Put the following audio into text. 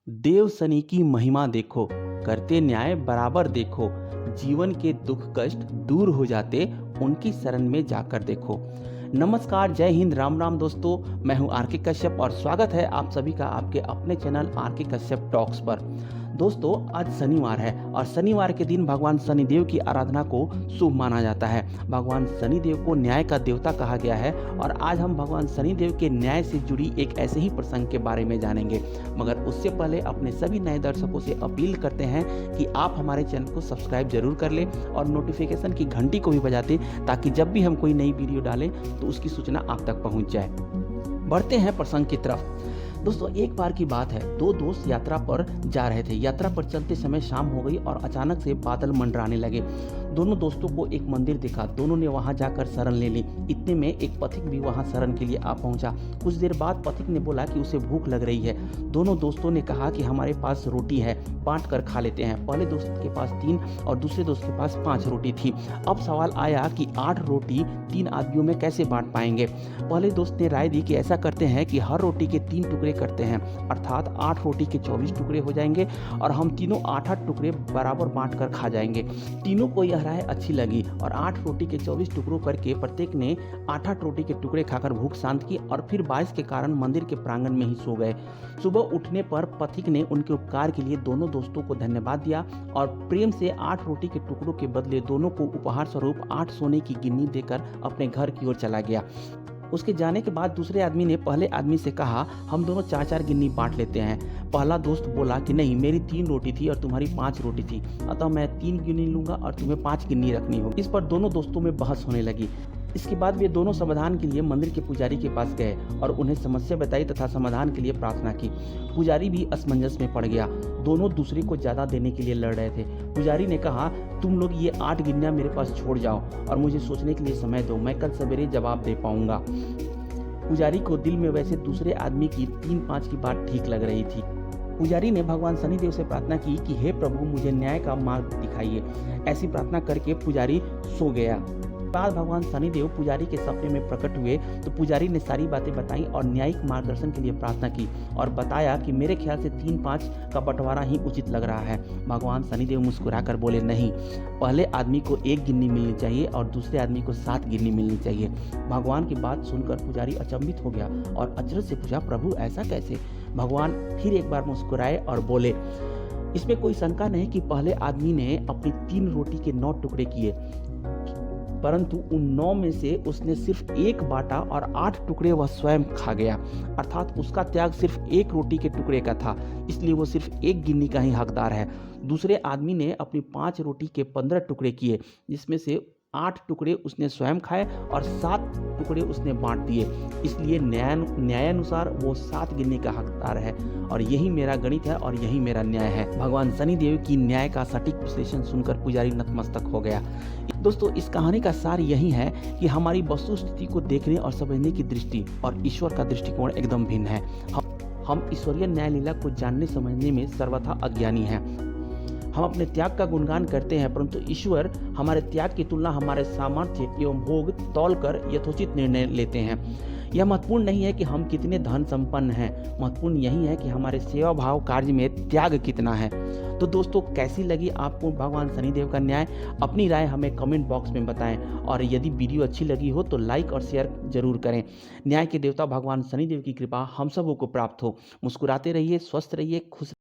देव सनी की महिमा देखो, करते न्याय बराबर देखो, जीवन के दुख कष्ट दूर हो जाते उनकी शरण में जाकर देखो। नमस्कार, जय हिंद, राम राम दोस्तों। मैं हूं आर के कश्यप और स्वागत है आप सभी का आपके अपने चैनल आर के कश्यप टॉक्स पर। दोस्तों, आज शनिवार है और शनिवार के दिन भगवान शनिदेव की आराधना को शुभ माना जाता है। भगवान शनिदेव को न्याय का देवता कहा गया है और आज हम भगवान शनिदेव के न्याय से जुड़ी एक ऐसे ही प्रसंग के बारे में जानेंगे। मगर उससे पहले अपने सभी नए दर्शकों से अपील करते हैं कि आप हमारे चैनल को सब्सक्राइब जरूर कर लें और नोटिफिकेशन की घंटी को भी बजा दें, ताकि जब भी हम कोई नई वीडियो डालें तो उसकी सूचना आप तक पहुंच जाए। बढ़ते हैं प्रसंग की तरफ। दोस्तों, एक बार की बात है, दो दोस्त यात्रा पर जा रहे थे। यात्रा पर चलते समय शाम हो गई और अचानक से बादल मंडराने लगे। दोनों दोस्तों को एक मंदिर दिखा, दोनों ने वहां जाकर शरण ले ली। इतने में एक पथिक भी वहां शरण के लिए आ पहुंचा। कुछ देर बाद पथिक ने बोला कि उसे भूख लग रही है। दोनों दोस्तों ने कहा कि हमारे पास रोटी है, बांट कर खा लेते हैं। पहले दोस्त के पास 3 और दूसरे दोस्त के पास 5 रोटी थी। अब सवाल आया कि 8 रोटी 3 आदमियों में कैसे बांट पाएंगे। पहले दोस्त ने राय दी कि ऐसा करते हैं कि हर रोटी के 3 टुकड़े करते हैं, अर्थात 8 रोटी के 24 टुकड़े हो जाएंगे और हम तीनों 8-8 टुकड़े बराबर बांट कर खा जाएंगे। तीनों को यह राय अच्छी लगी और 8 रोटी के 24 टुकड़ों करके प्रत्येक ने 8-8 रोटी के टुकड़े खाकर भूख शांत की और फिर बारिश के कारण मंदिर के प्रांगण में ही सो गए। सुबह उठने पर पथिक ने उनके उपकार के लिए दोनों दोस्तों को धन्यवाद दिया और प्रेम से 8 रोटी के टुकड़ों के बदले दोनों को उपहार स्वरूप 8 सोने की गिन्नी देकर अपने घर की ओर चला गया। उसके जाने के बाद दूसरे आदमी ने पहले आदमी से कहा, हम दोनों 4-4 गिन्नी बांट लेते हैं। पहला दोस्त बोला कि नहीं, मेरी 3 रोटी थी और तुम्हारी 5 रोटी थी, अतः मैं 3 गिन्नी लूंगा और तुम्हें 5 गिन्नी रखनी होगी। इस पर दोनों दोस्तों में बहस होने लगी। इसके बाद वे दोनों समाधान के लिए मंदिर के पुजारी के पास गए और उन्हें समस्या बताई तथा समाधान के लिए प्रार्थना की। पुजारी भी असमंजस में पड़ गया। दोनों दूसरे को ज्यादा देने के लिए लड़ रहे थे। पुजारी ने कहा, तुम लोग ये 8 गिन्नियां मेरे पास छोड़ जाओ और मुझे सोचने के लिए समय दो, मैं कल सवेरे जवाब दे पाऊंगा। पुजारी को दिल में वैसे दूसरे आदमी की 3-5 की बात ठीक लग रही थी। पुजारी ने भगवान शनिदेव से प्रार्थना की कि हे प्रभु, मुझे न्याय का मार्ग दिखाइए। ऐसी प्रार्थना करके पुजारी सो गया। बाद भगवान शनिदेव पुजारी के सपने में प्रकट हुए तो पुजारी ने सारी बातें बताई और न्यायिक मार्गदर्शन के लिए प्रार्थना की और बताया कि मेरे ख्याल से 3-5 का बंटवारा ही उचित लग रहा है। भगवान शनिदेव मुस्कुराकर बोले, नहीं, पहले आदमी को 1 गिन्नी मिलनी चाहिए और दूसरे आदमी को 7 गिन्नी मिलनी चाहिए। भगवान की बात सुनकर पुजारी अचंभित हो गया और अचरज से पूछा, प्रभु ऐसा कैसे? भगवान फिर एक बार मुस्कुराए और बोले, इसमें कोई शंका नहीं कि पहले आदमी ने अपनी 3 रोटी के 9 टुकड़े किए, परंतु उन 9 में से उसने सिर्फ 1 बांटा और 8 टुकड़े वह स्वयं खा गया, अर्थात उसका त्याग सिर्फ 1 रोटी के टुकड़े का था, इसलिए वो सिर्फ 1 गिन्नी का ही हकदार है। दूसरे आदमी ने अपनी 5 रोटी के 15 टुकड़े किए, जिसमें से 8 टुकड़े उसने स्वयं खाए और 7 टुकड़े उसने बांट दिए, इसलिए न्यायानुसार वो 7 गिन्नी का हकदार है और यही मेरा गणित है और यही मेरा न्याय है। भगवान शनिदेव की न्याय का सटीक विश्लेषण सुनकर पुजारी नतमस्तक हो गया। दोस्तों, इस कहानी का सार यही है कि हमारी वस्तु स्थिति को देखने और समझने की दृष्टि और ईश्वर का दृष्टिकोण एकदम भिन्न है। हम ईश्वरीय न्याय लीला को जानने समझने में सर्वथा अज्ञानी हैं। हम अपने त्याग का गुणगान करते हैं, परंतु ईश्वर हमारे त्याग की तुलना हमारे सामर्थ्य एवं भोग तौलकर यथोचित निर्णय लेते हैं। यह महत्वपूर्ण नहीं है कि हम कितने धन संपन्न हैं, महत्वपूर्ण यही है कि हमारे सेवा भाव कार्य में त्याग कितना है। तो दोस्तों, कैसी लगी आपको भगवान शनिदेव का न्याय? अपनी राय हमें कमेंट बॉक्स में बताएं और यदि वीडियो अच्छी लगी हो तो लाइक और शेयर जरूर करें। न्याय के देवता भगवान शनिदेव की कृपा हम सबों को प्राप्त हो। मुस्कुराते रहिए, स्वस्थ रहिए, खुश